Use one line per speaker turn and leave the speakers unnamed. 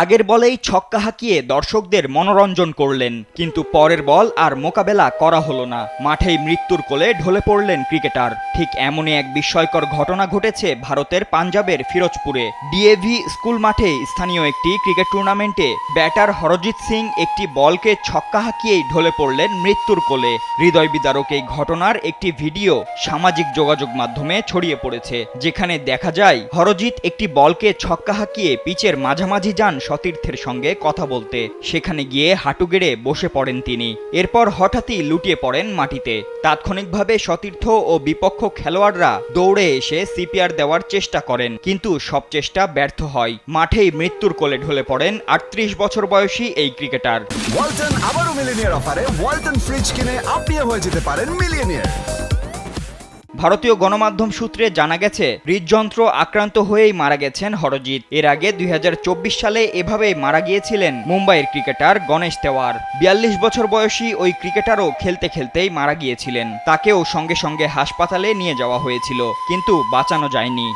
আগের বলেই ছক্কা হাঁকিয়ে দর্শকদের মনোরঞ্জন করলেন, কিন্তু পরের বল আর মোকাবেলা করা হলো না। মাঠেই মৃত্যুর কোলে ঢলে পড়লেন ক্রিকেটার। ঠিক এমনই এক বিস্ময়কর ঘটনা ঘটেছে ভারতের পাঞ্জাবের ফিরোজপুরে। ডিএভি স্কুল মাঠে স্থানীয় একটি ক্রিকেট টুর্নামেন্টে ব্যাটার হরজিৎ সিং একটি বলকে ছক্কা হাঁকিয়েই ঢলে পড়লেন মৃত্যুর কোলে। হৃদয় বিদারক এই ঘটনার একটি ভিডিও সামাজিক যোগাযোগ মাধ্যমে ছড়িয়ে পড়েছে, যেখানে দেখা যায় হরজিৎ একটি বলকে ছক্কা হাঁকিয়ে পিচের মাঝামাঝি যান সতীর্থের সঙ্গে কথা বলতে। সেখানে গিয়ে হাঁটু গেড়ে বসে পড়েন তিনি। এরপর হঠাৎই লুটিয়ে পড়েন মাটিতে। তাৎক্ষণিকভাবে সতীর্থ ও বিপক্ষ খেলোয়াড়রা দৌড়ে এসে সিপিআর দেওয়ার চেষ্টা করেন, কিন্তু সব চেষ্টা ব্যর্থ হয়। মাঠেই মৃত্যুর কোলে ঢলে পড়েন ৩৮ বছর বয়সী এই ক্রিকেটার।
ওয়ালটন আবারও মিলিয়নিয়ার অফারে ওয়ালটন ফ্রিজ কিনে আপনিও হয়ে যেতে পারেন মিলিয়নিয়ার।
ভারতীয় গণমাধ্যম সূত্রে জানা গেছে, হৃদযন্ত্র আক্রান্ত হয়েই মারা গেছেন হরজিৎ। এর আগে ২০২৪ সালে এভাবেই মারা গিয়েছিলেন মুম্বাইয়ের ক্রিকেটার গণেশ তেওয়ার। ৪২ বছর বয়সী ওই ক্রিকেটারও খেলতে খেলতেই মারা গিয়েছিলেন। তাকেও সঙ্গে সঙ্গে হাসপাতালে নিয়ে যাওয়া হয়েছিল, কিন্তু বাঁচানো যায়নি।